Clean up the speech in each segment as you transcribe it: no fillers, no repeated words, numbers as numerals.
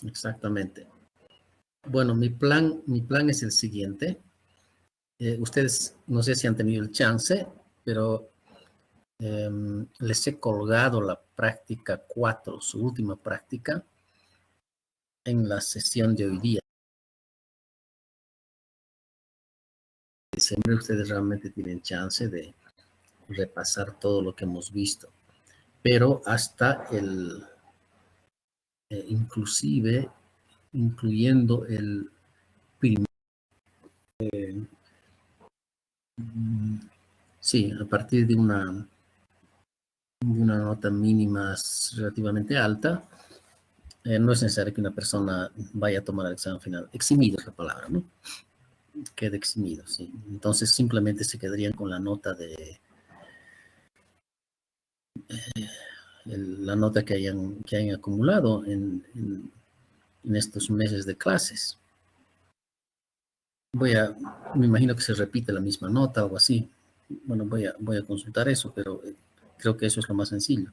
Exactamente. Bueno, mi plan es el siguiente. Ustedes no sé si han tenido el chance, pero les he colgado la práctica 4, su última práctica, en la sesión de hoy día. En diciembre ustedes realmente tienen chance de repasar todo lo que hemos visto, pero hasta inclusive, incluyendo el primer, sí, a partir de una nota mínima relativamente alta, no es necesario que una persona vaya a tomar el examen final. Eximido es la palabra, ¿no? Quede eximido, sí. Entonces simplemente se quedarían con la nota la nota que hayan acumulado en estos meses de clases. Me imagino que se repite la misma nota o algo así. Bueno, voy a consultar eso, pero creo que eso es lo más sencillo.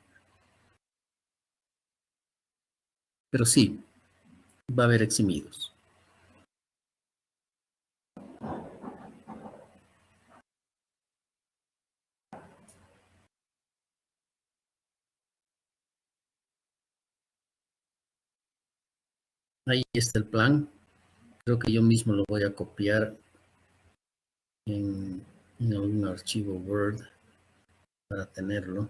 Pero sí, va a haber eximidos. Ahí está el plan. Creo que yo mismo lo voy a copiar en algún archivo Word para tenerlo.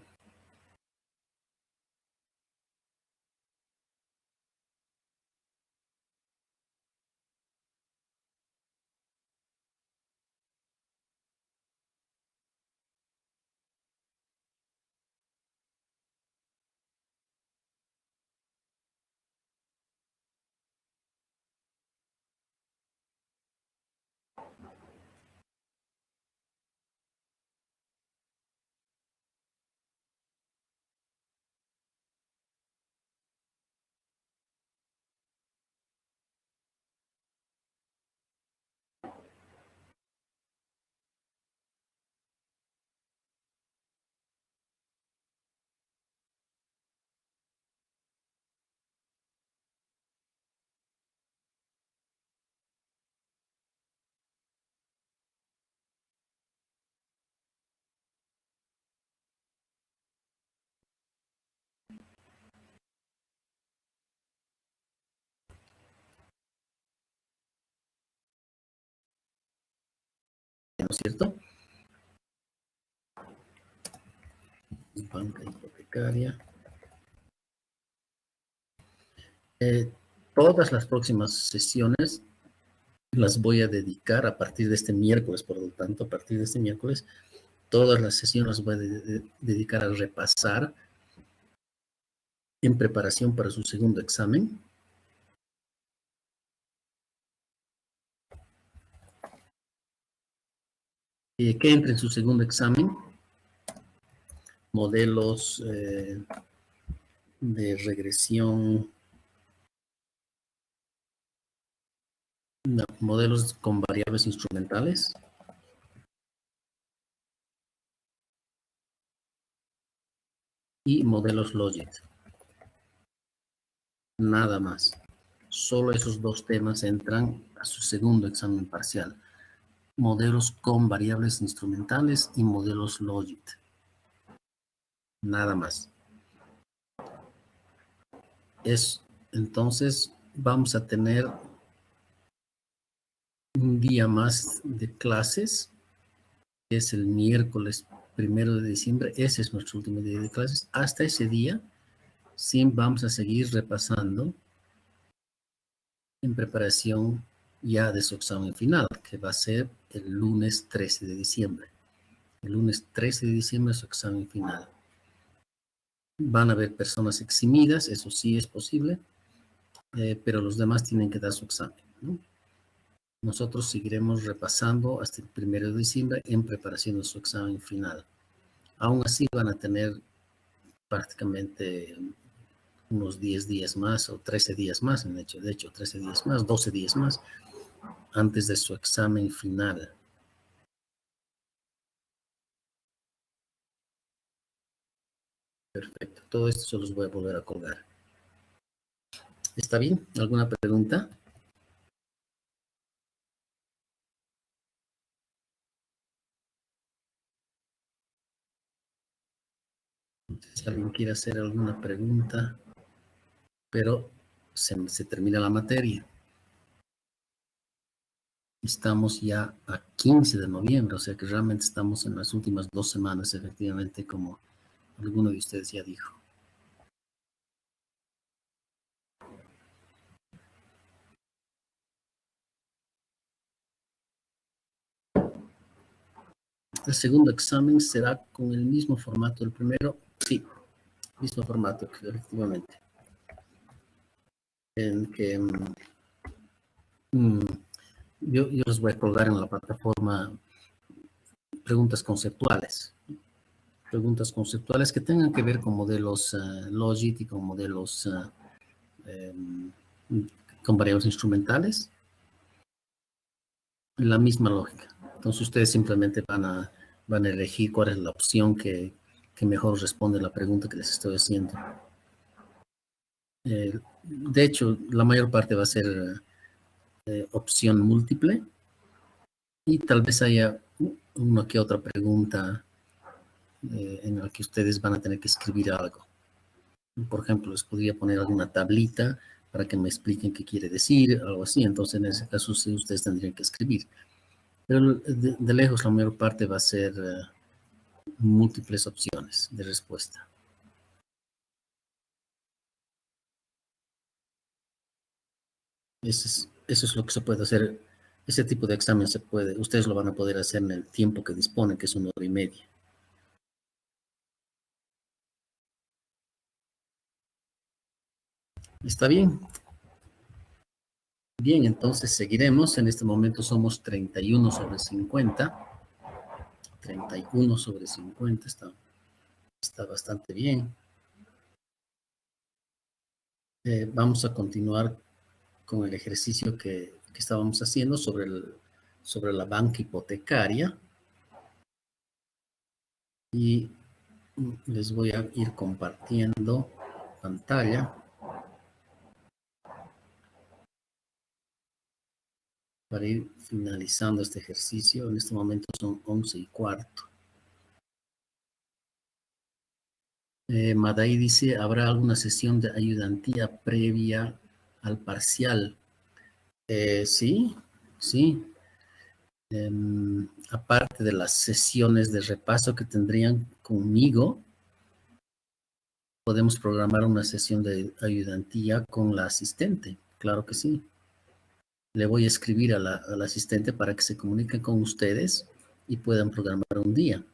¿No es cierto? Banca hipotecaria. Todas las próximas sesiones las voy a dedicar a partir de este miércoles, por lo tanto, a partir de este miércoles, todas las sesiones las voy a dedicar a repasar en preparación para su segundo examen. Que entre en su segundo examen modelos de regresión, no, modelos con variables instrumentales y modelos Logit. Nada más. Solo esos dos temas entran a su segundo examen parcial. Modelos con variables instrumentales y modelos Logit. Nada más. Entonces, vamos a tener un día más de clases, que es el miércoles 1 de diciembre. Ese es nuestro último día de clases. Hasta ese día, sí vamos a seguir repasando en preparación ya de su examen final, que va a ser el lunes 13 de diciembre. El lunes 13 de diciembre es su examen final. Van a haber personas eximidas, eso sí es posible, pero los demás tienen que dar su examen, ¿no? Nosotros seguiremos repasando hasta el 1 de diciembre en preparación de su examen final. Aún así van a tener prácticamente unos 10 días más o 13 días más, de hecho 13 días más, 12 días más antes de su examen final. Perfecto, todo esto se los voy a volver a colgar. ¿Está bien? ¿Alguna pregunta? Si alguien quiere hacer alguna pregunta, pero se termina la materia. Estamos ya a 15 de noviembre, o sea que realmente estamos en las últimas 2 semanas, efectivamente, como alguno de ustedes ya dijo. El segundo examen será con el mismo formato del primero. Sí, mismo formato, efectivamente. En que yo les voy a colgar en la plataforma preguntas conceptuales. Preguntas conceptuales que tengan que ver con modelos Logit y con modelos con variables instrumentales. La misma lógica. Entonces ustedes simplemente van a elegir cuál es la opción que mejor responde a la pregunta que les estoy haciendo. De hecho, la mayor parte va a ser opción múltiple y tal vez haya una que otra pregunta en la que ustedes van a tener que escribir algo. Por ejemplo, les podría poner alguna tablita para que me expliquen qué quiere decir, algo así. Entonces, en ese caso, sí, ustedes tendrían que escribir. Pero de lejos, la mayor parte va a ser múltiples opciones de respuesta. Eso es lo que se puede hacer. Ese tipo de examen ustedes lo van a poder hacer en el tiempo que disponen, que es 1 hora y media. ¿Está bien? Bien, entonces seguiremos. En este momento somos 31 sobre 50. 31 sobre 50 está bastante bien. Vamos a continuar con el ejercicio que estábamos haciendo sobre la banca hipotecaria. Y les voy a ir compartiendo pantalla para ir finalizando este ejercicio. En este momento son 11:15. Madai dice, ¿habrá alguna sesión de ayudantía previa al parcial? Sí, sí. Aparte de las sesiones de repaso que tendrían conmigo, podemos programar una sesión de ayudantía con la asistente. Claro que sí. Le voy a escribir al asistente para que se comunique con ustedes y puedan programar un día.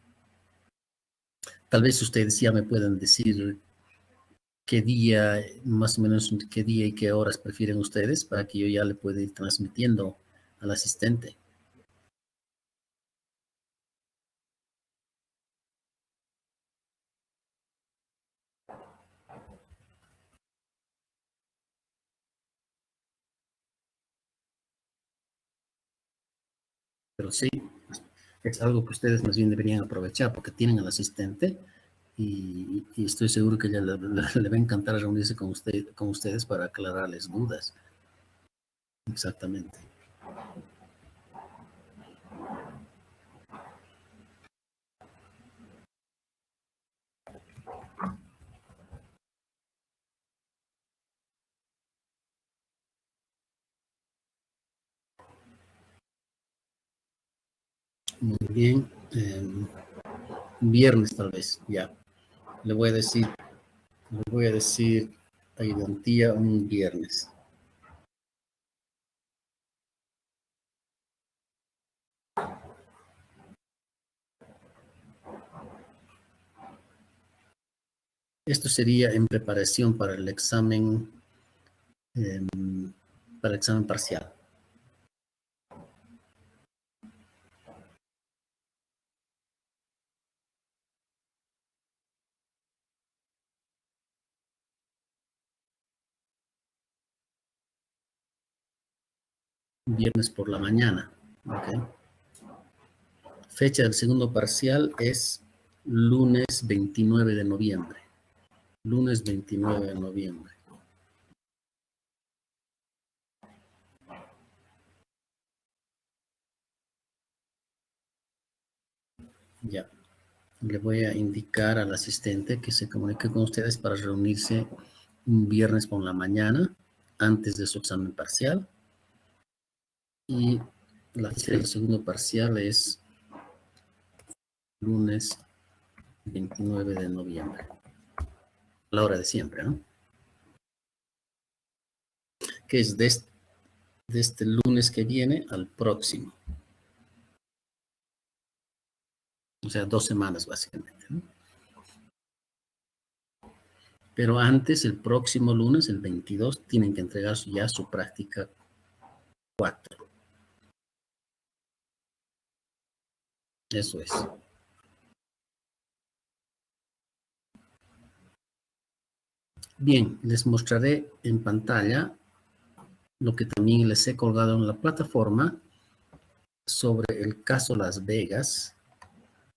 Tal vez ustedes ya me puedan decir qué día, más o menos qué día y qué horas prefieren ustedes para que yo ya le pueda ir transmitiendo al asistente. Pero sí, es algo que ustedes más bien deberían aprovechar porque tienen al asistente y estoy seguro que ella le va a encantar reunirse con ustedes para aclararles dudas. Exactamente. Muy bien. Viernes tal vez, ya. Le voy a decir ayudantía un viernes. Esto sería en preparación para el examen, para el examen parcial. Viernes por la mañana. Okay. Fecha del segundo parcial es lunes 29 de noviembre. Lunes 29 de noviembre. Ya. Le voy a indicar al asistente que se comunique con ustedes para reunirse un viernes por la mañana antes de su examen parcial. Y la fecha del segundo parcial es lunes 29 de noviembre. A la hora de siempre, ¿no? Que es de este lunes que viene al próximo. O sea, 2 semanas básicamente, ¿no? Pero antes, el próximo lunes, el 22, tienen que entregar ya su práctica 4. Eso es. Bien, les mostraré en pantalla lo que también les he colgado en la plataforma sobre el caso Las Vegas.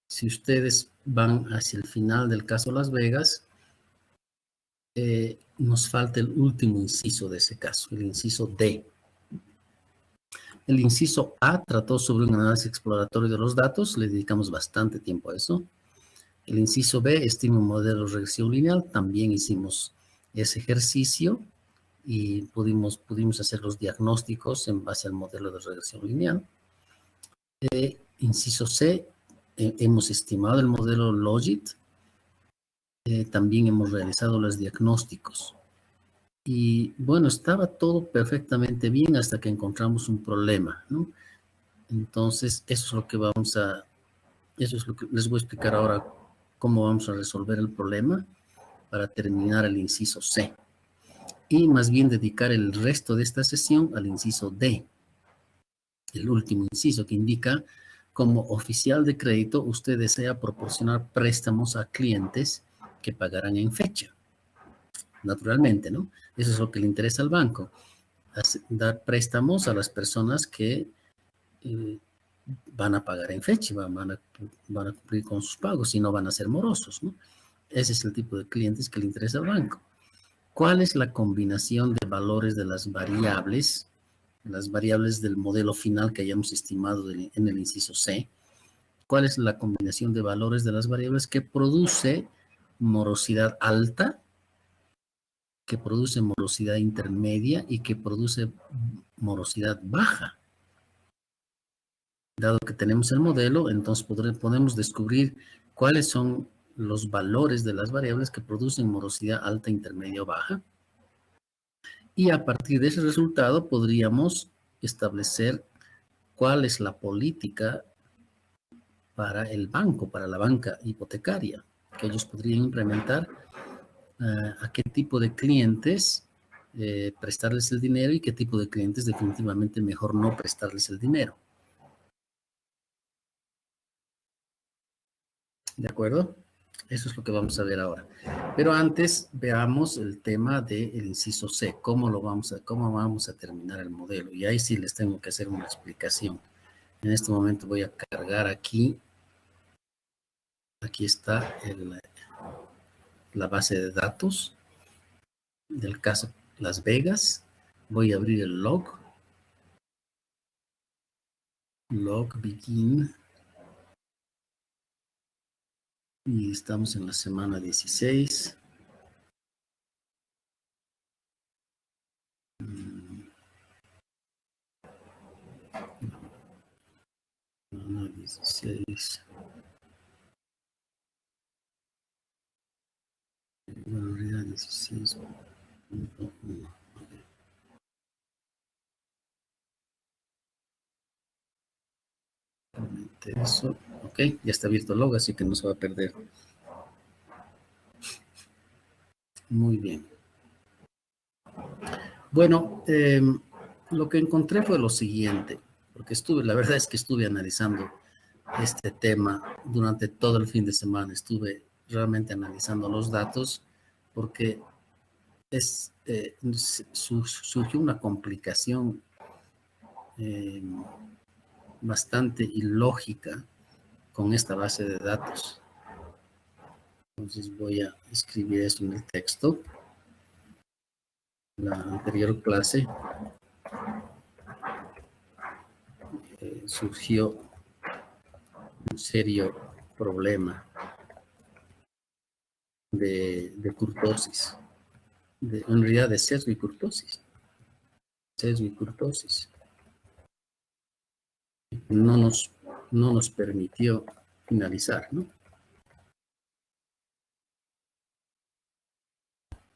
Si ustedes van hacia el final del caso Las Vegas, nos falta el último inciso de ese caso, el inciso D. El inciso A trató sobre un análisis exploratorio de los datos, le dedicamos bastante tiempo a eso. El inciso B estima un modelo de regresión lineal, también hicimos ese ejercicio y pudimos hacer los diagnósticos en base al modelo de regresión lineal. Inciso C, hemos estimado el modelo Logit, también hemos realizado los diagnósticos. Y bueno, estaba todo perfectamente bien hasta que encontramos un problema, ¿no? Entonces, eso es lo que les voy a explicar ahora cómo vamos a resolver el problema para terminar el inciso C. Y más bien dedicar el resto de esta sesión al inciso D, el último inciso que indica como oficial de crédito usted desea proporcionar préstamos a clientes que pagarán en fecha. Naturalmente, ¿no? Eso es lo que le interesa al banco, dar préstamos a las personas que van a pagar en fecha, van a cumplir con sus pagos y no van a ser morosos, ¿no? Ese es el tipo de clientes que le interesa al banco. ¿Cuál es la combinación de valores de las variables del modelo final que hayamos estimado en el inciso C? ¿Cuál es la combinación de valores de las variables que produce morosidad alta, que produce morosidad intermedia y que produce morosidad baja? Dado que tenemos el modelo, entonces podemos descubrir cuáles son los valores de las variables que producen morosidad alta, intermedia o baja. Y a partir de ese resultado podríamos establecer cuál es la política para el banco, para la banca hipotecaria, que ellos podrían implementar, a qué tipo de clientes prestarles el dinero y qué tipo de clientes definitivamente mejor no prestarles el dinero. ¿De acuerdo? Eso es lo que vamos a ver ahora. Pero antes veamos el tema del inciso C, cómo vamos a terminar el modelo. Y ahí sí les tengo que hacer una explicación. En este momento voy a cargar aquí. Aquí está la base de datos del caso Las Vegas. Voy a abrir el log begin. Y estamos en la semana 16. Semana 16. Valoridad 16. Eso. Ok, ya está abierto el log, así que no se va a perder. Muy bien. Bueno, lo que encontré fue lo siguiente, porque la verdad es que estuve analizando este tema durante todo el fin de semana. Estuve realmente analizando los datos porque surgió una complicación bastante ilógica con esta base de datos. Entonces voy a escribir eso en el texto. La anterior clase surgió un serio problema de kurtosis, en realidad de sesgo y kurtosis. Sesgo y kurtosis. No nos permitió finalizar, ¿no?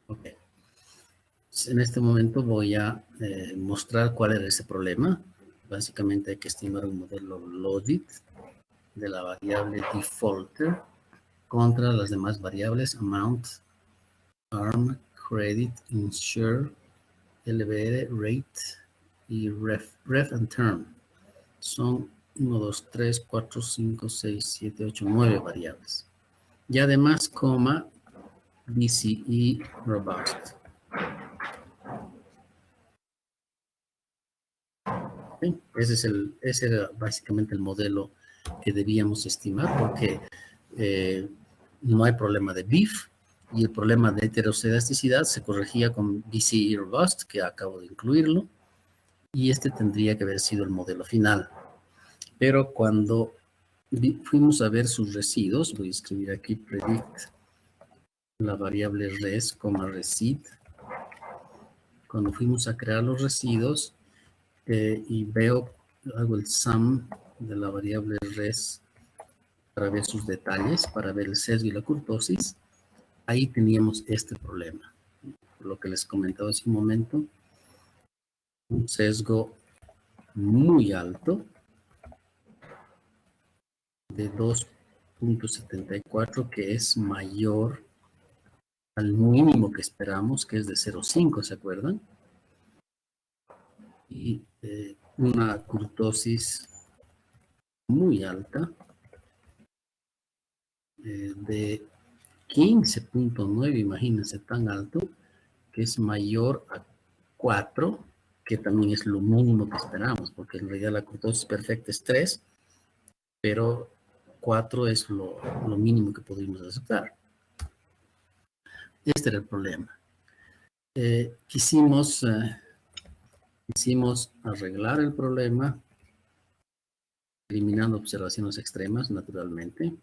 Ok. En este momento voy a mostrar cuál era ese problema. Básicamente hay que estimar un modelo loaded de la variable defaulter contra las demás variables amount, arm, credit, insure, LBR, rate y ref and term. Son 1, 2, 3, 4, 5, 6, 7, 8, 9 variables. Y además, coma, BCE robust. ¿Sí? Ese era básicamente el modelo que debíamos estimar porque no hay problema de BIF y el problema de heteroscedasticidad se corregía con BCE robust, que acabo de incluirlo, y este tendría que haber sido el modelo final. Pero cuando fuimos a ver sus residuos, voy a escribir aquí predict la variable res, resid. Cuando fuimos a crear los residuos y hago el sum de la variable res para ver sus detalles, para ver el sesgo y la kurtosis, ahí teníamos este problema. Lo que les comentaba hace un momento, un sesgo muy alto de 2.74, que es mayor al mínimo que esperamos, que es de 0.5, ¿se acuerdan? Y una kurtosis muy alta de 15.9, imagínense, tan alto, que es mayor a 4, que también es lo mínimo que esperamos, porque en realidad la kurtosis perfecta es 3, pero 4 es lo mínimo que podríamos aceptar. Este era el problema. Quisimos arreglar el problema eliminando observaciones extremas, naturalmente.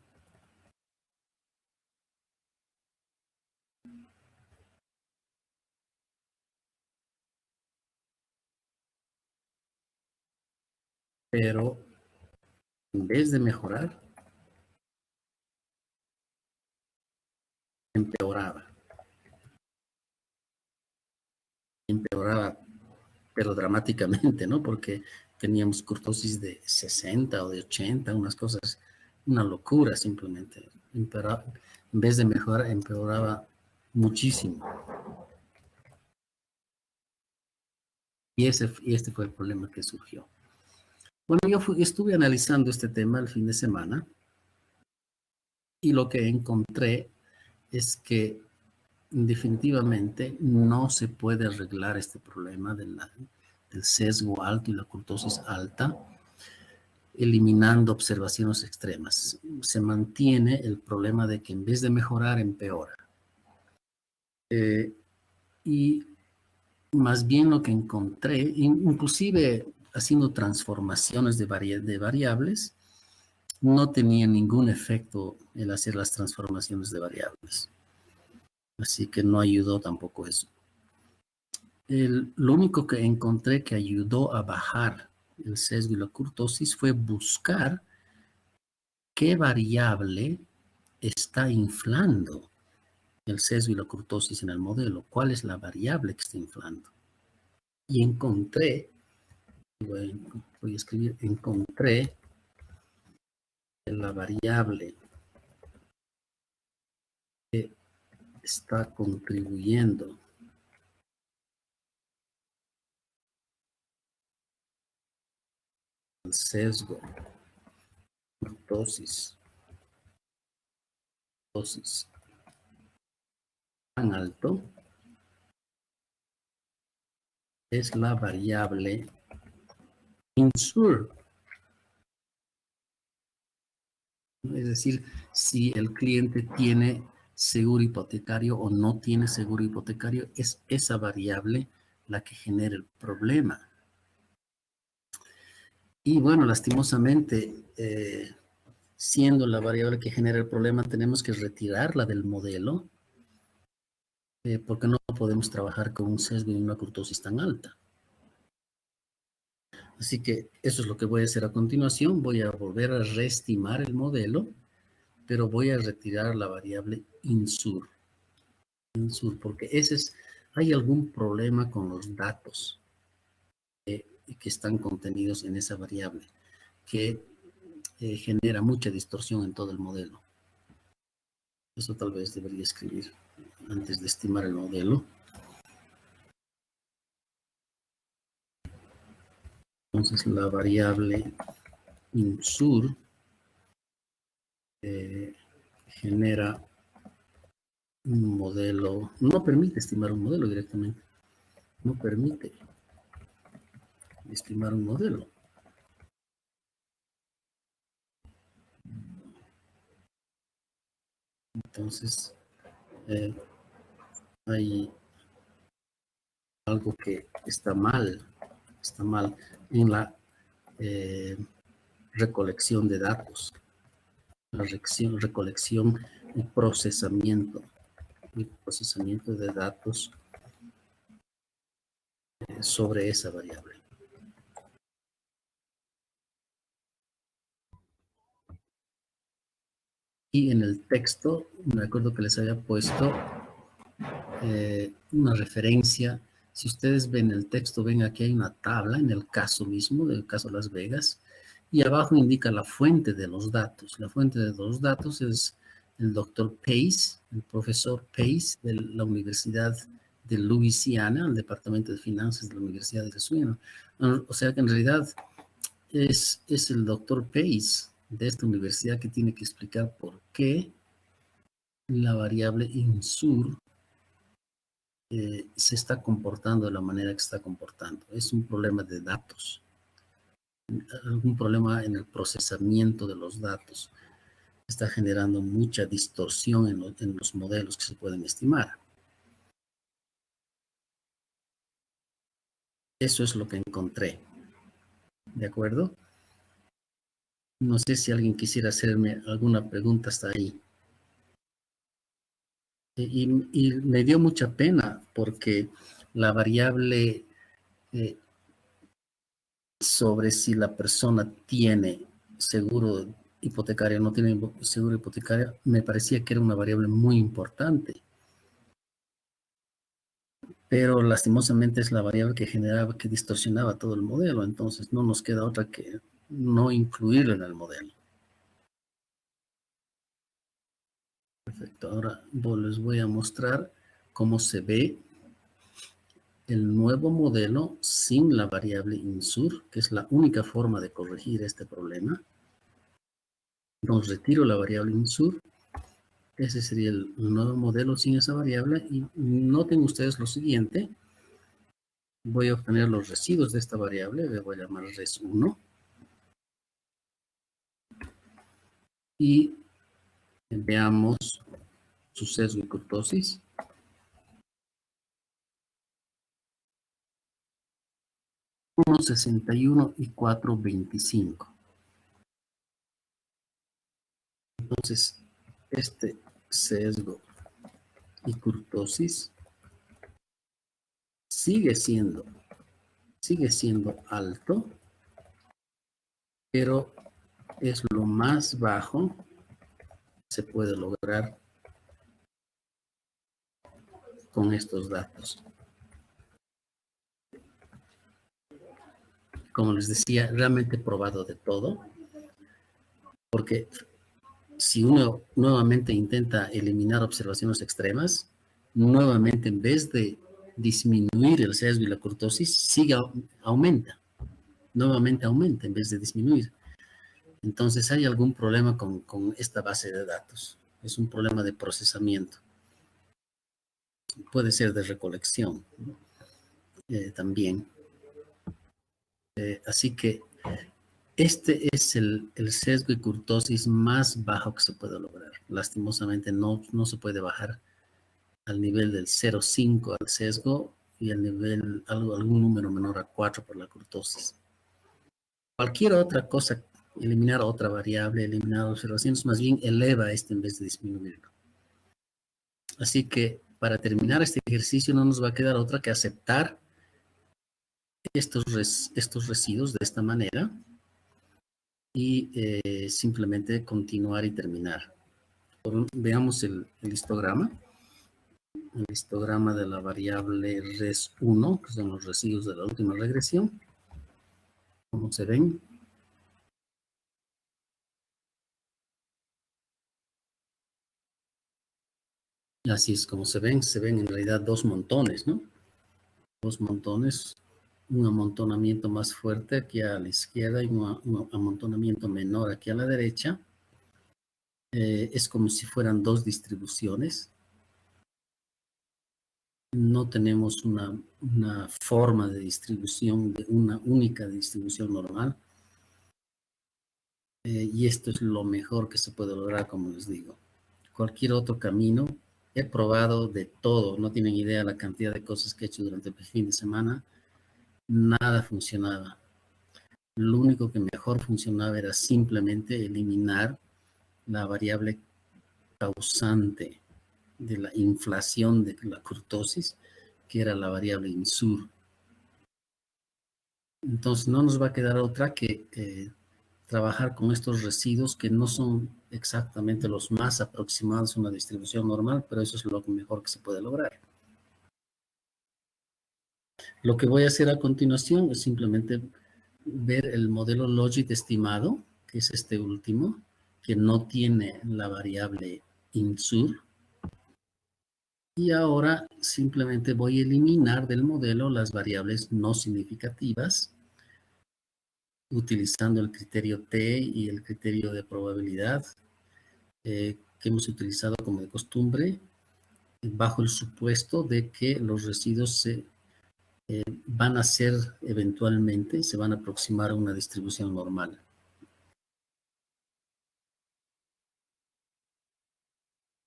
Pero en vez de mejorar, empeoraba. Empeoraba, pero dramáticamente, ¿no? Porque teníamos kurtosis de 60 o de 80, unas cosas, una locura simplemente. En vez de mejorar, empeoraba muchísimo. Y este fue el problema que surgió. Bueno, yo estuve analizando este tema el fin de semana y lo que encontré es que definitivamente no se puede arreglar este problema del sesgo alto y la kurtosis alta eliminando observaciones extremas. Se mantiene el problema de que en vez de mejorar, empeora. Y más bien lo que encontré, inclusive haciendo transformaciones de variables, no tenía ningún efecto el hacer las transformaciones de variables. Así que no ayudó tampoco eso. Lo único que encontré que ayudó a bajar el sesgo y la kurtosis fue buscar qué variable está inflando el sesgo y la kurtosis en el modelo. ¿Cuál es la variable que está inflando? Y encontré, voy a escribir, encontré la variable que está contribuyendo al sesgo, kurtosis, tan alto, es la variable insure. Es decir, si el cliente tiene seguro hipotecario o no tiene seguro hipotecario, es esa variable la que genera el problema. Y bueno, lastimosamente, siendo la variable que genera el problema, tenemos que retirarla del modelo, porque no podemos trabajar con un sesgo y una kurtosis tan alta. Así que eso es lo que voy a hacer a continuación. Voy a volver a reestimar el modelo, pero voy a retirar la variable INSUR. Porque hay algún problema con los datos que están contenidos en esa variable, que genera mucha distorsión en todo el modelo. Eso tal vez debería escribir antes de estimar el modelo. Entonces la variable INSUR genera un modelo, no permite estimar un modelo directamente, no permite estimar un modelo. Entonces, hay algo que está mal en la recolección de datos, la recolección y procesamiento de datos sobre esa variable. Y en el texto, me acuerdo que les había puesto una referencia. Si ustedes ven el texto, ven aquí hay una tabla en el caso mismo, del caso Las Vegas, y abajo indica la fuente de los datos. La fuente de los datos es el doctor Pace, el profesor Pace de la Universidad de Louisiana, el Departamento de Finanzas de la Universidad de Louisiana. O sea que en realidad es el doctor Pace de esta universidad que tiene que explicar por qué la variable INSUR se está comportando de la manera que está comportando. Es un problema de datos, algún problema en el procesamiento de los datos. Está generando mucha distorsión en los modelos que se pueden estimar. Eso es lo que encontré. ¿De acuerdo? No sé si alguien quisiera hacerme alguna pregunta hasta ahí. Y me dio mucha pena porque la variable sobre si la persona tiene seguro hipotecario o no tiene seguro hipotecario, me parecía que era una variable muy importante. Pero lastimosamente es la variable que generaba, que distorsionaba todo el modelo. Entonces no nos queda otra que no incluirlo en el modelo. Perfecto. Ahora les voy a mostrar cómo se ve el nuevo modelo sin la variable INSUR, que es la única forma de corregir este problema. Entonces retiro la variable INSUR. Ese sería el nuevo modelo sin esa variable. Y noten ustedes lo siguiente. Voy a obtener los residuos de esta variable. Le voy a llamar res1. Y veamos su sesgo y kurtosis. 1,61 y 4,25. Entonces, este sesgo y kurtosis sigue siendo alto, pero es lo más bajo que se puede lograr con estos datos. Como les decía, realmente he probado de todo, porque si uno nuevamente intenta eliminar observaciones extremas, nuevamente en vez de disminuir el sesgo y la kurtosis, aumenta. Nuevamente aumenta en vez de disminuir. Entonces hay algún problema con esta base de datos. Es un problema de procesamiento. Puede ser de recolección también. Así que este es el sesgo y kurtosis más bajo que se puede lograr. Lastimosamente no se puede bajar al nivel del 0,5 al sesgo y al nivel, algún número menor a 4 por la kurtosis. Cualquier otra cosa eliminar otra variable, eliminar observaciones, más bien eleva este en vez de disminuirlo. Así que para terminar este ejercicio no nos va a quedar otra que aceptar estos residuos de esta manera y simplemente continuar y terminar. Veamos el histograma. El histograma de la variable res1, que son los residuos de la última regresión. ¿Cómo se ven? Así es como se ven en realidad dos montones, ¿no? Dos montones, un amontonamiento más fuerte aquí a la izquierda y un amontonamiento menor aquí a la derecha. Es como si fueran dos distribuciones. No tenemos una forma de distribución, de una única distribución normal. Y esto es lo mejor que se puede lograr, como les digo. Cualquier otro camino, he probado de todo, no tienen idea la cantidad de cosas que he hecho durante el fin de semana, nada funcionaba. Lo único que mejor funcionaba era simplemente eliminar la variable causante de la inflación de la kurtosis, que era la variable INSUR. Entonces no nos va a quedar otra que trabajar con estos residuos que no son exactamente los más aproximados a una distribución normal, pero eso es lo mejor que se puede lograr. Lo que voy a hacer a continuación es simplemente ver el modelo Logit estimado, que es este último, que no tiene la variable INSUR. Y ahora simplemente voy a eliminar del modelo las variables no significativas, utilizando el criterio T y el criterio de probabilidad que hemos utilizado como de costumbre, bajo el supuesto de que los residuos se van a ser eventualmente, se van a aproximar a una distribución normal.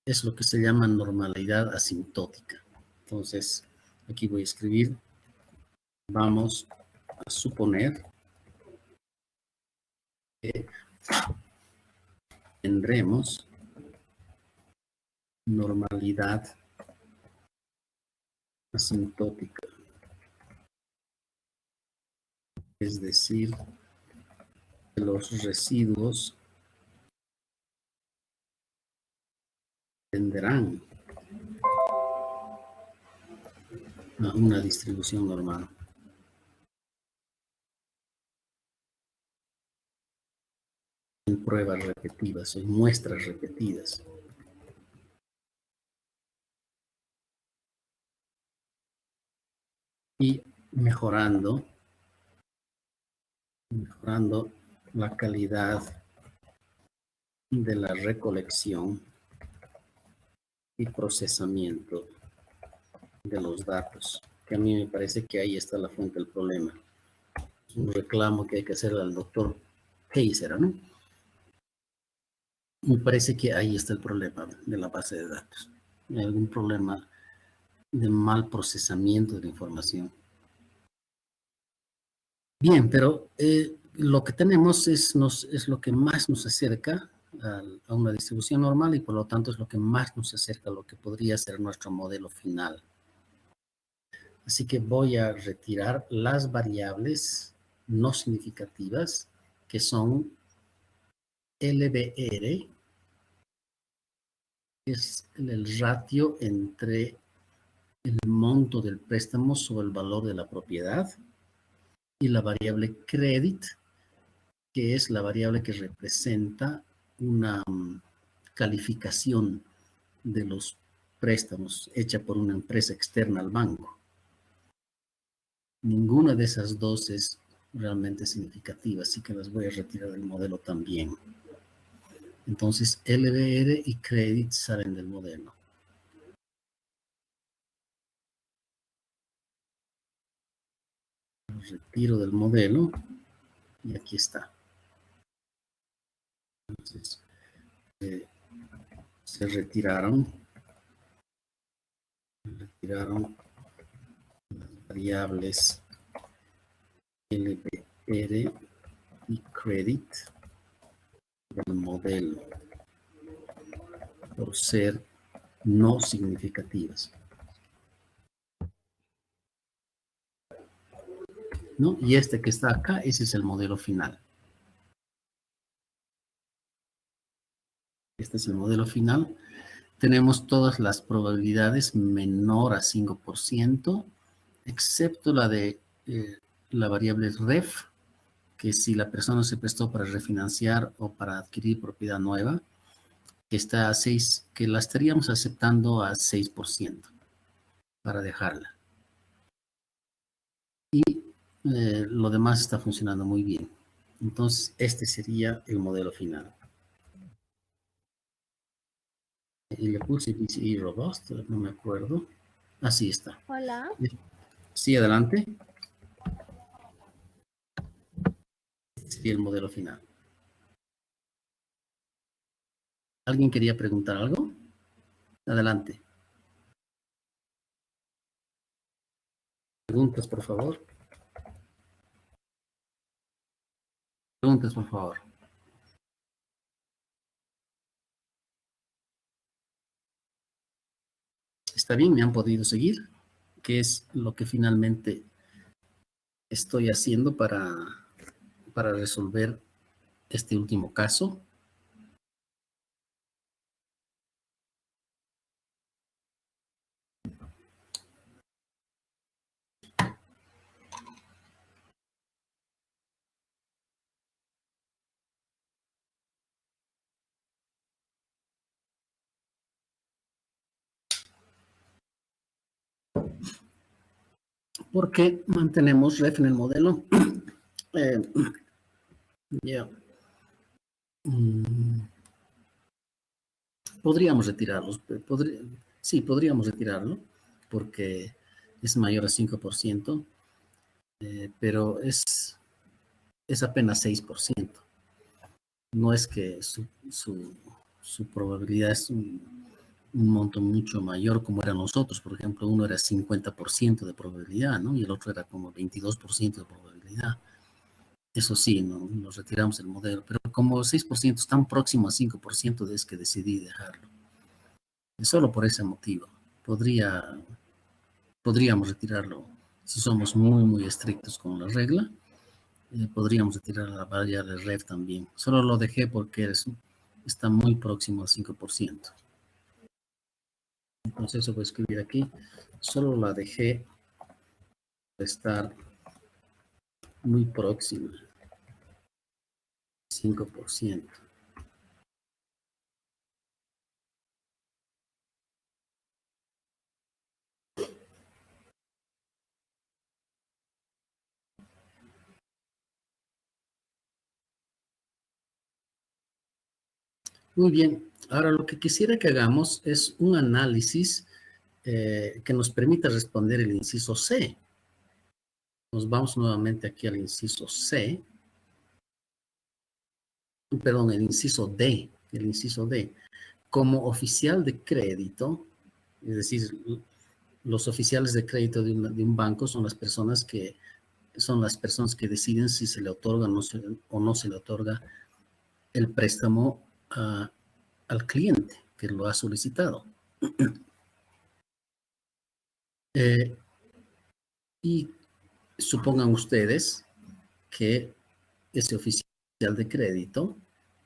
Es lo que se llama normalidad asintótica. Entonces, aquí voy a escribir, vamos a suponer que tendremos normalidad asintótica. Es decir, que los residuos tendrán a una distribución normal. En pruebas repetidas, en muestras repetidas. Y mejorando la calidad de la recolección y procesamiento de los datos, que a mí me parece que ahí está la fuente del problema. Es un reclamo que hay que hacer al doctor Kaiser, ¿no? Me parece que ahí está el problema de la base de datos. Hay algún problema de mal procesamiento de la información. Bien, pero lo que tenemos es lo que más nos acerca a una distribución normal y por lo tanto es lo que más nos acerca a lo que podría ser nuestro modelo final. Así que voy a retirar las variables no significativas que son LBR, que es el ratio entre el monto del préstamo sobre el valor de la propiedad, y la variable credit, que es la variable que representa una calificación de los préstamos hecha por una empresa externa al banco. Ninguna de esas dos es realmente significativa, así que las voy a retirar del modelo también. Entonces, LBR y credit salen del modelo. Los retiro del modelo y aquí está. Entonces, se retiraron las variables LBR y credit. del modelo por ser no significativas, ¿no? Y este que está acá, ese es el modelo final. Este es el modelo final. Tenemos todas las probabilidades menor a 5%, excepto la de la variable ref, que si la persona se prestó para refinanciar o para adquirir propiedad nueva, que está a 6, que la estaríamos aceptando a 6% para dejarla. Y lo demás está funcionando muy bien. Entonces, este sería el modelo final. Y le puse PCI Robust, no me acuerdo. Así está. Hola. Sí, adelante. Este sería el modelo final. ¿Alguien quería preguntar algo? Adelante. Preguntas, por favor. Preguntas, por favor. ¿Está bien? ¿Me han podido seguir? ¿Qué es lo que finalmente estoy haciendo para resolver este último caso? ¿Por qué mantenemos ref en el modelo? Ya. Podríamos retirarlos. Sí, podríamos retirarlo porque es mayor a 5%, pero es apenas 6%. No es que su probabilidad es un monto mucho mayor como era nosotros. Por ejemplo, uno era 50% de probabilidad, ¿no? Y el otro era como 22% de probabilidad. Eso sí, ¿no? Nos retiramos el modelo, pero como 6% es tan próximo a 5%, es que decidí dejarlo. Y solo por ese motivo. Podríamos retirarlo si somos muy, muy estrictos con la regla. Podríamos retirar la variable ref también. Solo lo dejé porque está muy próximo al 5%. Entonces eso voy a escribir aquí. Solo la dejé de estar muy próxima. 5%. Muy bien. Ahora lo que quisiera que hagamos es un análisis que nos permita responder el inciso C. Nos vamos nuevamente aquí al inciso C. Perdón, el inciso D. El inciso D. Como oficial de crédito, es decir, los oficiales de crédito de un banco son las personas que deciden si se le otorga o no se le otorga el préstamo al cliente que lo ha solicitado. Y supongan ustedes que ese oficial de crédito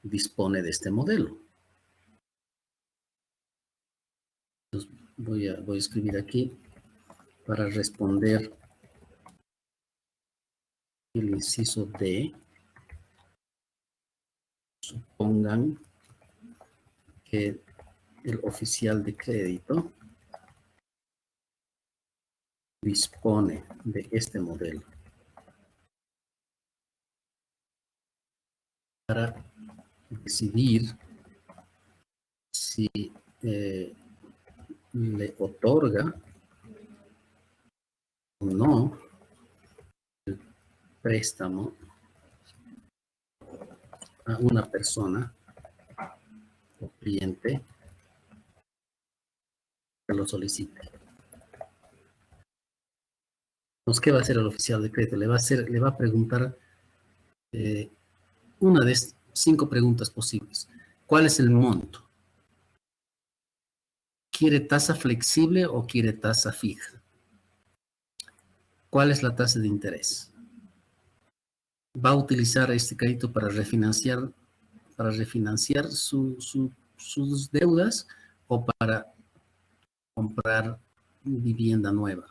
dispone de este modelo. Entonces voy a escribir aquí para responder el inciso D. Supongan que el oficial de crédito dispone de este modelo para decidir si le otorga o no el préstamo a una persona o cliente que lo solicite. Entonces, ¿qué va a hacer el oficial de crédito? Le va a preguntar 5 preguntas posibles. ¿Cuál es el monto? ¿Quiere tasa flexible o quiere tasa fija? ¿Cuál es la tasa de interés? ¿Va a utilizar este crédito para refinanciar sus deudas o para comprar vivienda nueva?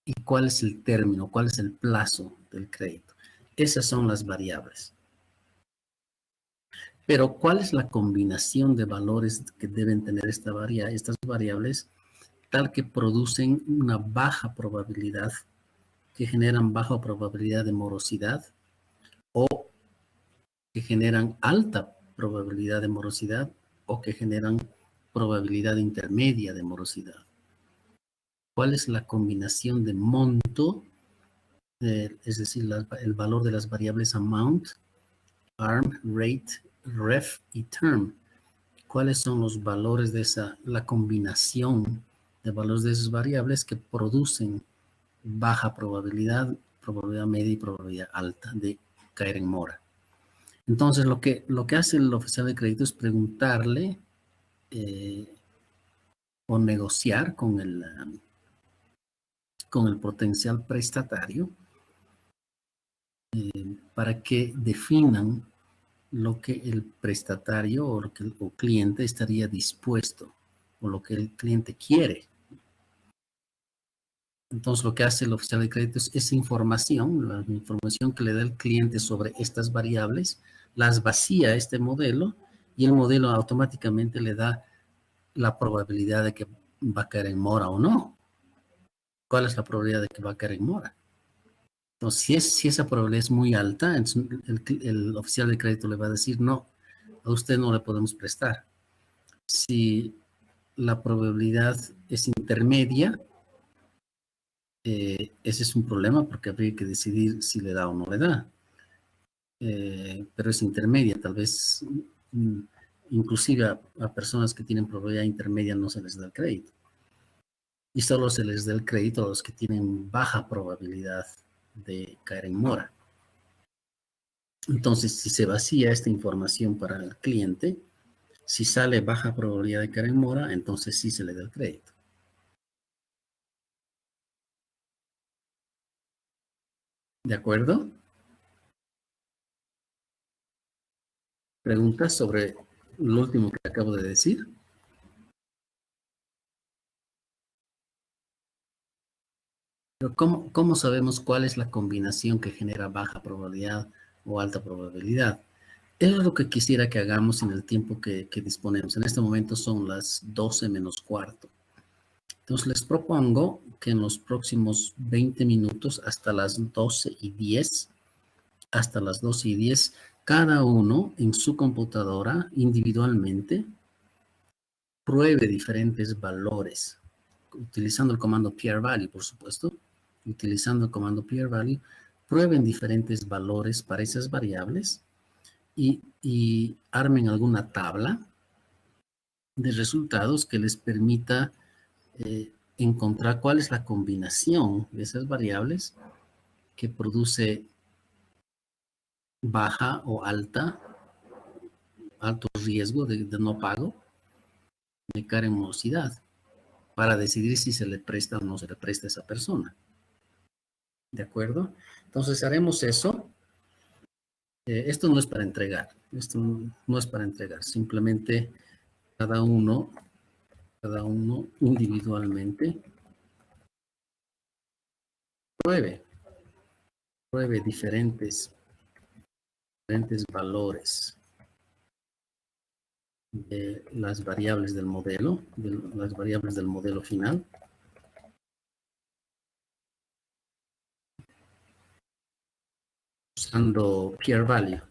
¿Y cuál es el término? ¿Cuál es el plazo del crédito? Esas son las variables. Pero, ¿cuál es la combinación de valores que deben tener estas variables, tal que producen una baja probabilidad, que generan baja probabilidad de morosidad o que generan alta probabilidad de morosidad o que generan probabilidad intermedia de morosidad? ¿Cuál es la combinación de monto, es decir, el valor de las variables amount, ARM, rate, ref y term? ¿Cuáles son los valores de la combinación de valores de esas variables que producen baja probabilidad, probabilidad media y probabilidad alta de caer en mora? Entonces, lo que hace el oficial de crédito es preguntarle o negociar con el potencial prestatario para que definan lo que el prestatario o lo que el cliente estaría dispuesto o lo que el cliente quiere. Entonces, lo que hace el oficial de crédito es esa información, la información que le da el cliente sobre estas variables, las vacía a este modelo y el modelo automáticamente le da la probabilidad de que va a caer en mora o no. ¿Cuál es la probabilidad de que va a caer en mora? Entonces, si esa probabilidad es muy alta, el oficial de crédito le va a decir, no, a usted no le podemos prestar. Si la probabilidad es intermedia, ese es un problema porque habría que decidir si le da o no le da. Pero es intermedia, tal vez inclusive a personas que tienen probabilidad intermedia no se les da el crédito. Y solo se les da el crédito a los que tienen baja probabilidad de caer en mora. Entonces, si se vacía esta información para el cliente, si sale baja probabilidad de caer en mora, entonces sí se le da el crédito. ¿De acuerdo? ¿Preguntas sobre lo último que acabo de decir? Pero ¿cómo sabemos cuál es la combinación que genera baja probabilidad o alta probabilidad? Eso es lo que quisiera que hagamos en el tiempo que disponemos. En este momento son las 12 menos cuarto. Entonces les propongo que en los próximos 20 minutos, hasta las 12:10, cada uno en su computadora individualmente pruebe diferentes valores, utilizando el comando PRValue, por supuesto. Utilizando el comando PRValue, prueben diferentes valores para esas variables y armen alguna tabla de resultados que les permita encontrar cuál es la combinación de esas variables que produce baja o alto riesgo de no pago, de caer en morosidad, para decidir si se le presta o no se le presta a esa persona. ¿De acuerdo? Entonces haremos eso. Esto no es para entregar, simplemente cada uno individualmente pruebe diferentes valores de las variables del modelo, final, usando PRValue.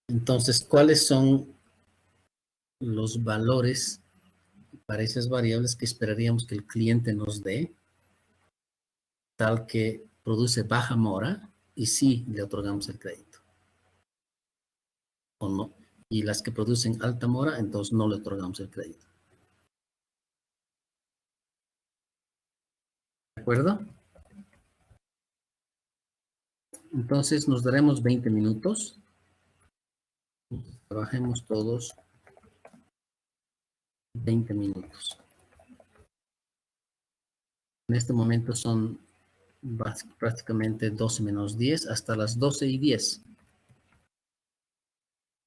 Entonces, ¿cuáles son los valores para esas variables que esperaríamos que el cliente nos dé, tal que produce baja mora y sí le otorgamos el crédito? ¿O no? Y las que producen alta mora, entonces no le otorgamos el crédito. ¿De acuerdo? Entonces nos daremos 20 minutos. Trabajemos todos 20 minutos. En este momento son prácticamente 12 menos 10 hasta las 12:10.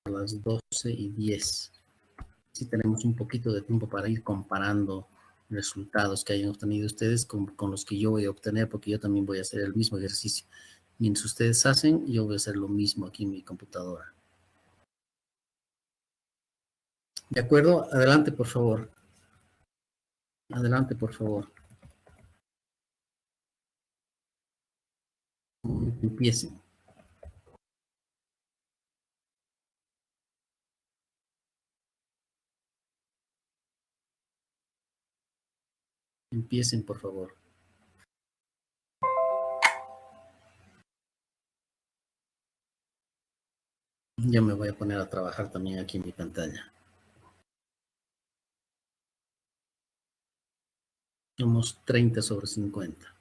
A las 12:10. Si tenemos un poquito de tiempo para ir comparando resultados que hayan obtenido ustedes con los que yo voy a obtener, porque yo también voy a hacer el mismo ejercicio. Mientras ustedes hacen, yo voy a hacer lo mismo aquí en mi computadora. ¿De acuerdo? Adelante, por favor. Adelante, por favor. Empiecen. Empiecen, por favor. Yo me voy a poner a trabajar también aquí en mi pantalla. Somos 30/50.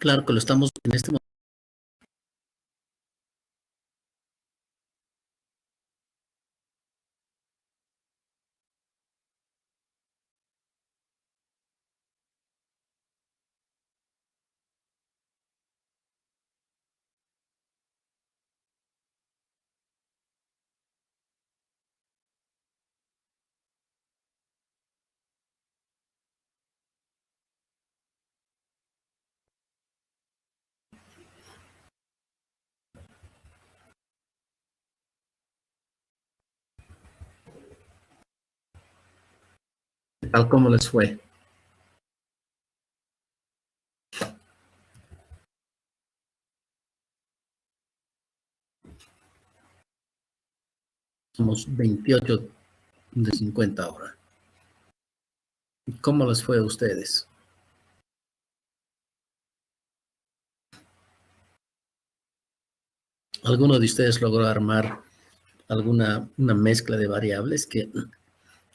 Claro que lo estamos en este momento. Tal como les fue. Somos 28 de 50 ahora. ¿Cómo les fue a ustedes? ¿Alguno de ustedes logró armar una mezcla de variables que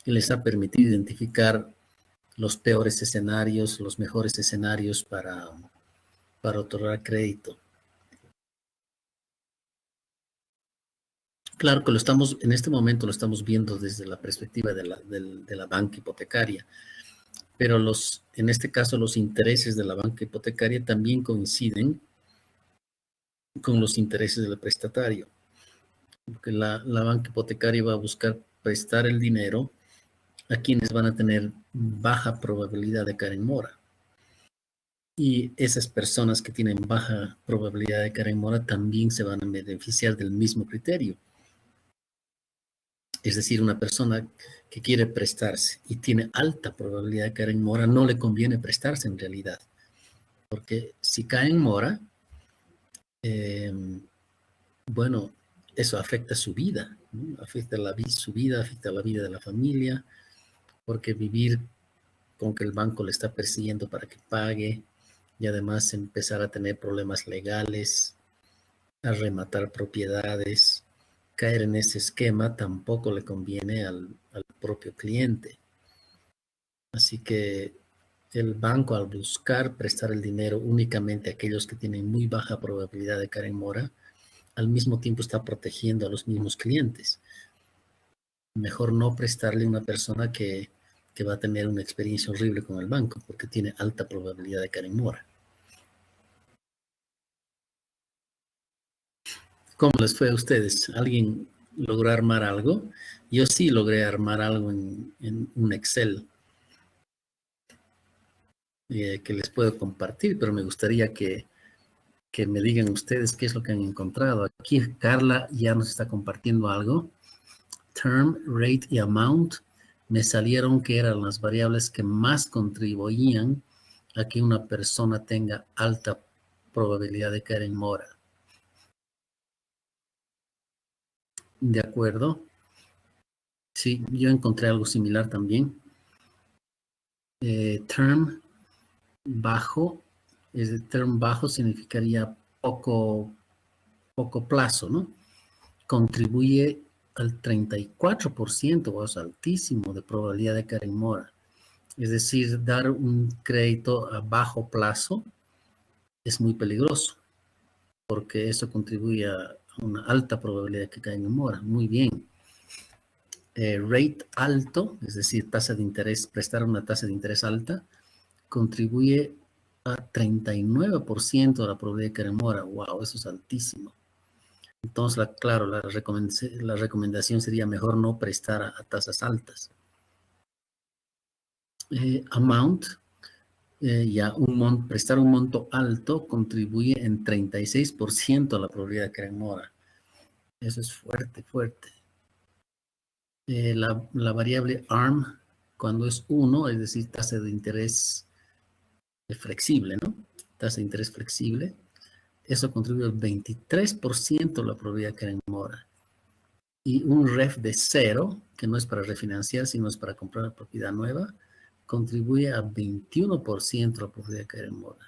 les ha permitido identificar los peores escenarios, los mejores escenarios para otorgar crédito? Claro que en este momento lo estamos viendo desde la perspectiva de la banca hipotecaria, pero en este caso los intereses de la banca hipotecaria también coinciden con los intereses del prestatario, porque la banca hipotecaria va a buscar prestar el dinero a quienes van a tener baja probabilidad de caer en mora. Y esas personas que tienen baja probabilidad de caer en mora también se van a beneficiar del mismo criterio. Es decir, una persona que quiere prestarse y tiene alta probabilidad de caer en mora, no le conviene prestarse en realidad, porque si cae en mora, eh, bueno, eso afecta su vida, ¿no? Afecta su vida, afecta la vida de la familia, porque vivir con que el banco le está persiguiendo para que pague y además empezar a tener problemas legales, a rematar propiedades, caer en ese esquema tampoco le conviene al propio cliente. Así que el banco, al buscar prestar el dinero únicamente a aquellos que tienen muy baja probabilidad de caer en mora, al mismo tiempo está protegiendo a los mismos clientes. Mejor no prestarle a una persona que va a tener una experiencia horrible con el banco porque tiene alta probabilidad de caer en mora. ¿Cómo les fue a ustedes? ¿Alguien logró armar algo? Yo sí logré armar algo en un Excel que les puedo compartir, pero me gustaría que me digan ustedes qué es lo que han encontrado. Aquí Carla ya nos está compartiendo algo. Term, rate y amount me salieron que eran las variables que más contribuían a que una persona tenga alta probabilidad de caer en mora. ¿De acuerdo? Sí, yo encontré algo similar también. Term bajo, term bajo significaría poco plazo, ¿no? Contribuye al 34%, o es altísimo, de probabilidad de caer en mora. Es decir, dar un crédito a bajo plazo es muy peligroso, porque eso contribuye a una alta probabilidad de que caigan en mora. Muy bien. Rate alto, es decir, tasa de interés, prestar una tasa de interés alta, contribuye a 39% de la probabilidad de caer en mora. Wow, eso es altísimo. Entonces, claro, la recomendación sería mejor no prestar a tasas altas. Amount, prestar un monto alto contribuye en 36% a la probabilidad de caer en mora. Eso es fuerte, fuerte. La variable ARM, cuando es 1, es decir, tasa de interés flexible, ¿no? Tasa de interés flexible. Eso contribuye al 23% de la probabilidad de caer en mora. Y un REF de 0, que no es para refinanciar, sino es para comprar una propiedad nueva, contribuye a 21% de la probabilidad de caer en mora.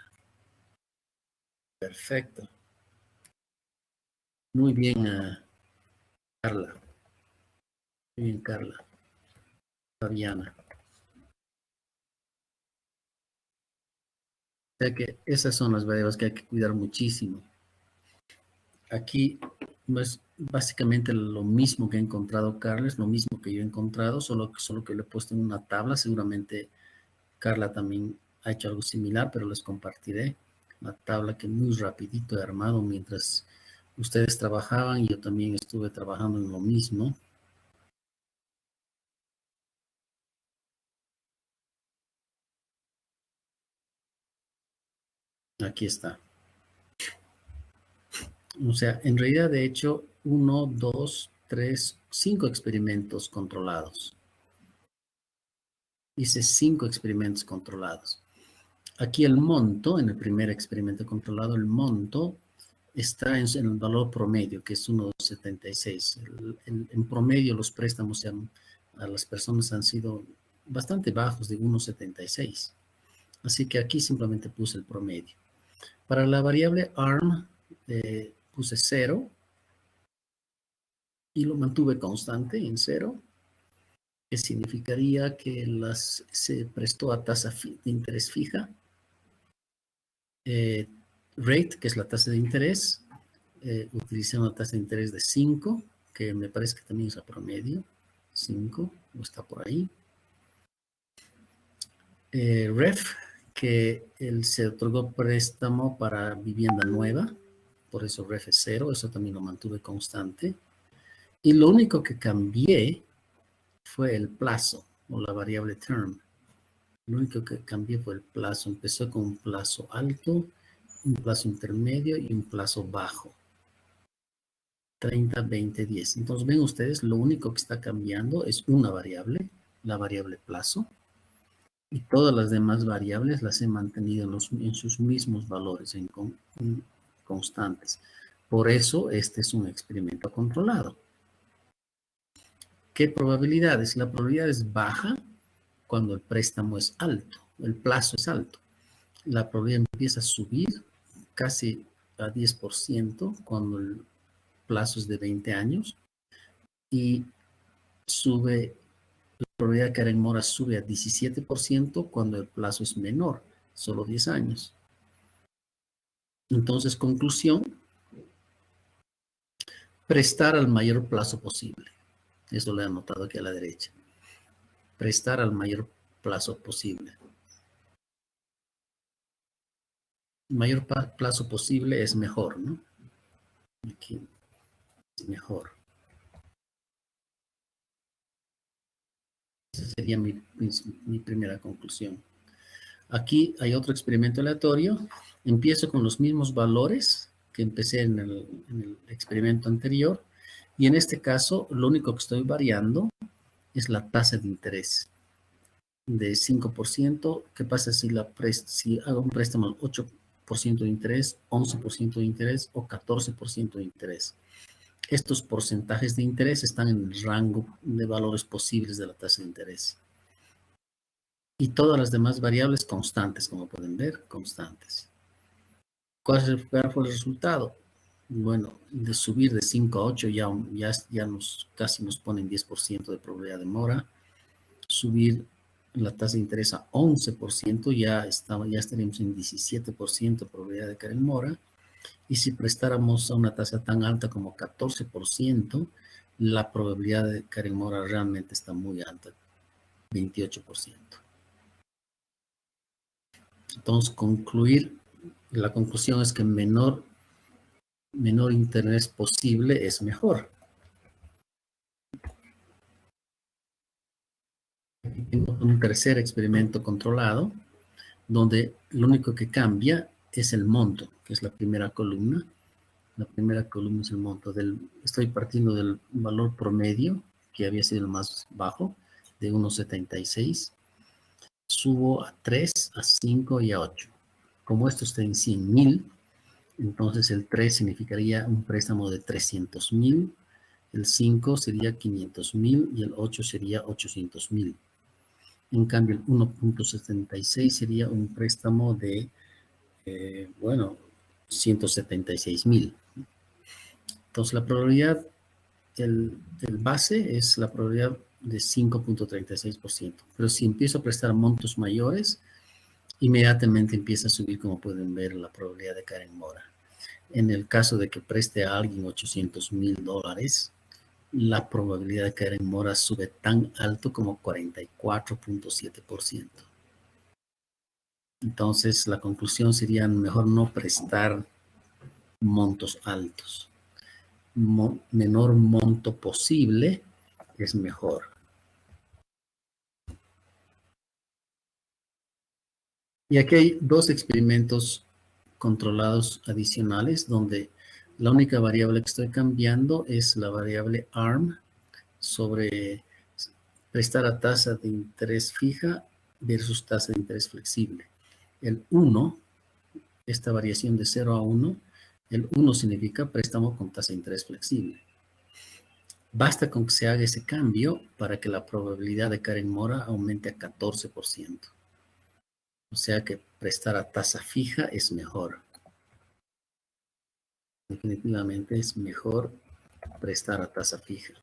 Perfecto. Muy bien, Carla. Muy bien, Carla. Fabiana. O sea que esas son las variables que hay que cuidar muchísimo. Aquí es básicamente lo mismo que ha encontrado Carles, lo mismo que yo he encontrado, solo que lo he puesto en una tabla. Seguramente Carla también ha hecho algo similar, pero les compartiré la tabla que muy rapidito he armado mientras ustedes trabajaban y yo también estuve trabajando en lo mismo. Aquí está. O sea, en realidad he hecho 1, 2, 3, 5 experimentos controlados. Hice 5 experimentos controlados. Aquí el monto, en el primer experimento controlado, el monto está en el valor promedio, que es 1,76. En promedio los préstamos a las personas han sido bastante bajos, de 1,76. Así que aquí simplemente puse el promedio. Para la variable ARM puse 0 y lo mantuve constante en 0, que significaría que se prestó a tasa de interés fija. Rate, que es la tasa de interés, utilicé una tasa de interés de 5, que me parece que también es a promedio, 5, o está por ahí. REF, que se otorgó préstamo para vivienda nueva, por eso REF es 0, eso también lo mantuve constante. Y lo único que cambié fue el plazo, o la variable term. Lo único que cambié fue el plazo. Empezó con un plazo alto, un plazo intermedio y un plazo bajo. 30, 20, 10. Entonces ven ustedes, lo único que está cambiando es una variable, la variable plazo, y todas las demás variables las he mantenido en sus mismos valores, en constantes. Por eso este es un experimento controlado. ¿Qué probabilidades? La probabilidad es baja cuando el préstamo es alto, el plazo es alto. La probabilidad empieza a subir casi a 10% cuando el plazo es de 20 años y sube, la probabilidad de caer en mora sube a 17% cuando el plazo es menor, solo 10 años. Entonces, conclusión, prestar al mayor plazo posible. Eso lo he anotado aquí a la derecha. Prestar al mayor plazo posible. El mayor plazo posible es mejor, ¿no? Aquí es mejor. Esa sería mi primera conclusión. Aquí hay otro experimento aleatorio. Empiezo con los mismos valores que empecé en el experimento anterior. Y en este caso, lo único que estoy variando es la tasa de interés de 5%. ¿Qué pasa si hago un préstamo al 8% de interés, 11% de interés o 14% de interés? Estos porcentajes de interés están en el rango de valores posibles de la tasa de interés. Y todas las demás variables constantes, como pueden ver, constantes. ¿Cuál fue el resultado? Bueno, de subir de 5 a 8 ya casi nos ponen 10% de probabilidad de mora. Subir la tasa de interés a 11%, ya estaríamos en 17% de probabilidad de caer en mora. Y si prestáramos a una tasa tan alta como 14%, la probabilidad de caer en mora realmente está muy alta, 28%. Entonces, la conclusión es que menor interés posible es mejor. Tengo un tercer experimento controlado, donde lo único que cambia es el monto, que es la primera columna. La primera columna es el monto. Estoy partiendo del valor promedio, que había sido el más bajo, de 1,76. Subo a 3, a 5 y a 8. Como esto está en 100,000, entonces el 3 significaría un préstamo de 300,000, el 5 sería 500,000 y el 8 sería 800,000. En cambio, el 1,76 sería un préstamo de, 176,000. Entonces, la probabilidad, el base es la probabilidad de 5,36%. Pero si empiezo a prestar montos mayores, inmediatamente empieza a subir, como pueden ver, la probabilidad de caer en mora. En el caso de que preste a alguien $800,000, la probabilidad de caer en mora sube tan alto como 44.7%. Entonces, la conclusión sería mejor no prestar montos altos. Menor monto posible es mejor. Y aquí hay dos experimentos controlados adicionales donde la única variable que estoy cambiando es la variable ARM sobre prestar a tasa de interés fija versus tasa de interés flexible. El 1, esta variación de 0 a 1, el 1 significa préstamo con tasa de interés flexible. Basta con que se haga ese cambio para que la probabilidad de caer en mora aumente a 14%. O sea que prestar a tasa fija es mejor. Definitivamente es mejor prestar a tasa fija.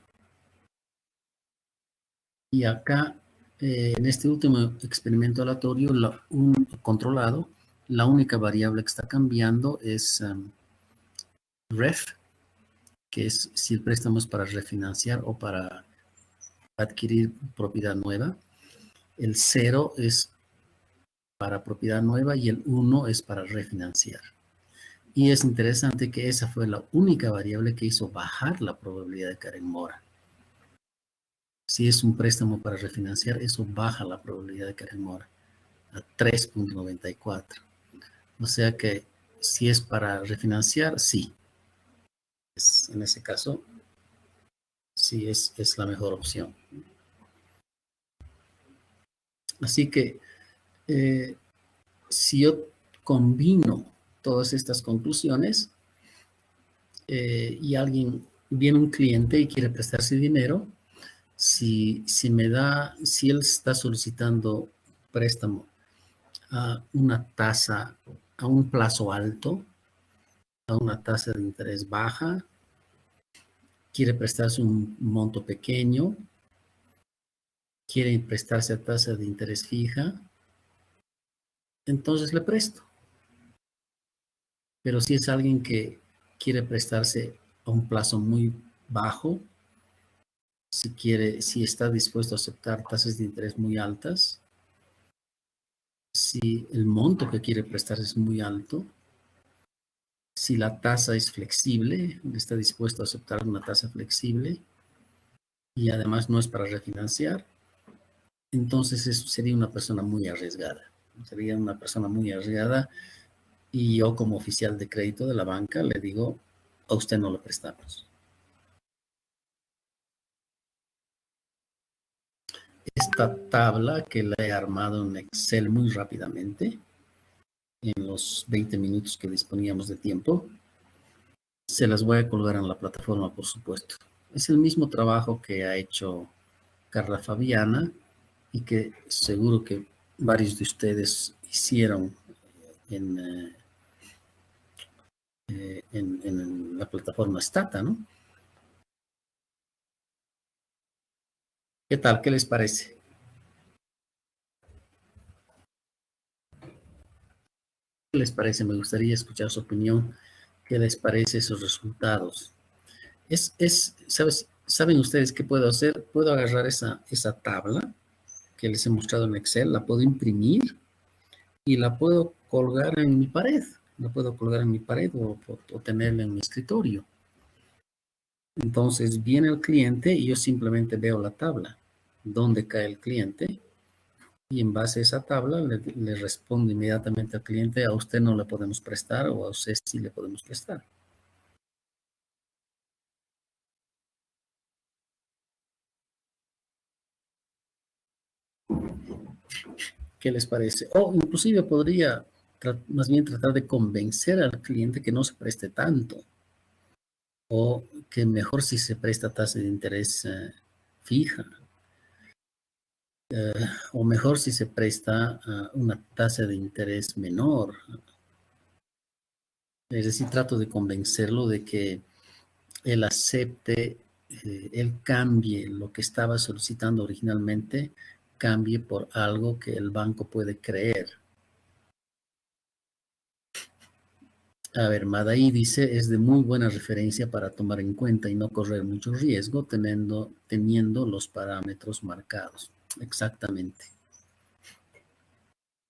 Y acá, en este último experimento aleatorio, controlado, la única variable que está cambiando es REF, que es si el préstamo es para refinanciar o para adquirir propiedad nueva. El 0 es para propiedad nueva y el 1 es para refinanciar. Y es interesante que esa fue la única variable que hizo bajar la probabilidad de caer en mora. Si es un préstamo para refinanciar, eso baja la probabilidad de caer en mora a 3.94. O sea que si es para refinanciar, sí. En ese caso, sí es la mejor opción. Así que si yo combino todas estas conclusiones y viene un cliente y quiere prestarse dinero, si él está solicitando préstamo a una tasa, a un plazo alto, a una tasa de interés baja, quiere prestarse un monto pequeño, quiere prestarse a tasa de interés fija, entonces le presto. Pero si es alguien que quiere prestarse a un plazo muy bajo, si está dispuesto a aceptar tasas de interés muy altas, si el monto que quiere prestar es muy alto, si la tasa es flexible, está dispuesto a aceptar una tasa flexible y además no es para refinanciar, entonces eso sería una persona muy arriesgada. Sería una persona muy arriesgada y yo como oficial de crédito de la banca le digo, a usted no lo prestamos. Esta tabla que la he armado en Excel muy rápidamente, en los 20 minutos que disponíamos de tiempo, se las voy a colgar en la plataforma, por supuesto. Es el mismo trabajo que ha hecho Carla Fabiana y que seguro que varios de ustedes hicieron en la plataforma Stata, ¿no? ¿Qué tal? ¿Qué les parece? ¿Qué les parece? Me gustaría escuchar su opinión. ¿Qué les parece esos resultados? ¿Saben ustedes qué puedo hacer? Puedo agarrar esa tabla que les he mostrado en Excel, la puedo imprimir y la puedo colgar en mi pared. La puedo colgar en mi pared o tenerla en mi escritorio. Entonces viene el cliente y yo simplemente veo la tabla, dónde cae el cliente, y en base a esa tabla le respondo inmediatamente al cliente, a usted no le podemos prestar o a usted sí le podemos prestar. ¿Qué les parece? O inclusive podría más bien tratar de convencer al cliente que no se preste tanto o que mejor si se presta tasa de interés fija o mejor si se presta una tasa de interés menor. Es decir, trato de convencerlo de que él acepte, él cambie lo que estaba solicitando originalmente, cambie por algo que el banco puede creer. A ver, Madaí dice, es de muy buena referencia para tomar en cuenta y no correr mucho riesgo teniendo los parámetros marcados. Exactamente.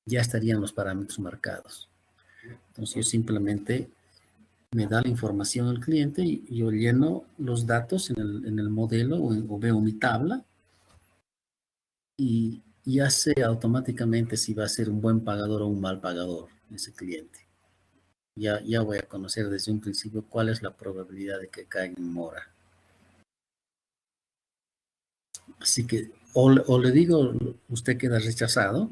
Ya estarían los parámetros marcados. Entonces yo simplemente me da la información al cliente y yo lleno los datos en el modelo o veo mi tabla y ya sé automáticamente si va a ser un buen pagador o un mal pagador ese cliente. Ya voy a conocer desde un principio cuál es la probabilidad de que caiga en mora. Así que o le digo, usted queda rechazado,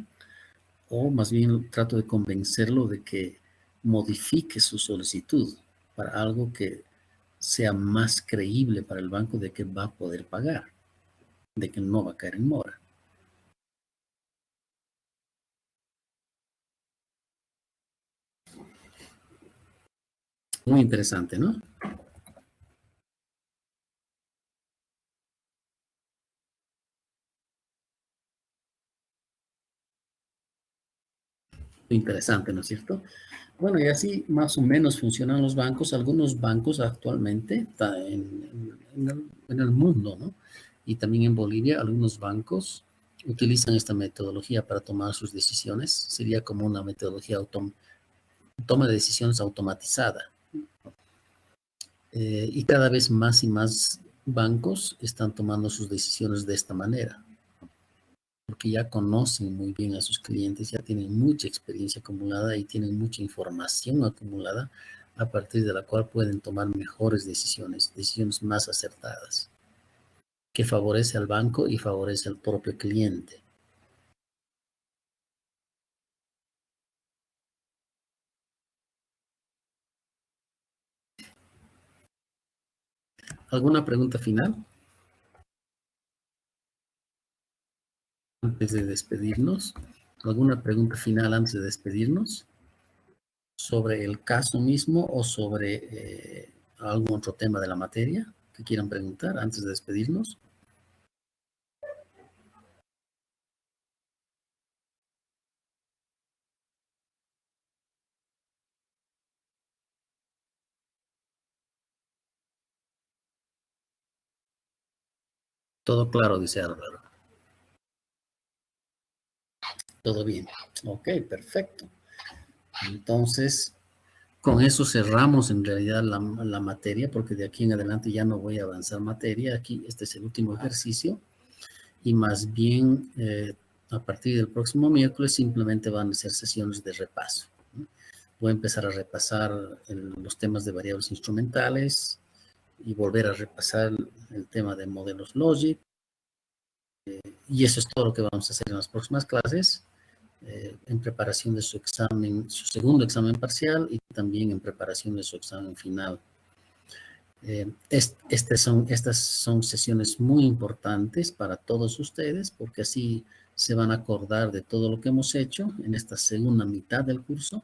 o más bien trato de convencerlo de que modifique su solicitud para algo que sea más creíble para el banco de que va a poder pagar, de que no va a caer en mora. Muy interesante, ¿no? Interesante, ¿no es cierto? Bueno, y así más o menos funcionan los bancos. Algunos bancos actualmente en el mundo, ¿no? Y también en Bolivia, algunos bancos utilizan esta metodología para tomar sus decisiones. Sería como una metodología toma de decisiones automatizada. Y cada vez más y más bancos están tomando sus decisiones de esta manera, porque ya conocen muy bien a sus clientes, ya tienen mucha experiencia acumulada y tienen mucha información acumulada a partir de la cual pueden tomar mejores decisiones, decisiones más acertadas, que favorece al banco y favorece al propio cliente. ¿Alguna pregunta final antes de despedirnos? ¿Alguna pregunta final antes de despedirnos sobre el caso mismo o sobre algún otro tema de la materia que quieran preguntar antes de despedirnos? Todo claro, dice Álvaro. Todo bien. Ok, perfecto. Entonces, con eso cerramos en realidad la materia, porque de aquí en adelante ya no voy a avanzar materia. Aquí, este es el último ejercicio y más bien a partir del próximo miércoles simplemente van a ser sesiones de repaso, ¿no? Voy a empezar a repasar los temas de variables instrumentales y volver a repasar el tema de modelos Logic. Y eso es todo lo que vamos a hacer en las próximas clases. En preparación de su examen, su segundo examen parcial y también en preparación de su examen final. Estas son sesiones muy importantes para todos ustedes porque así se van a acordar de todo lo que hemos hecho en esta segunda mitad del curso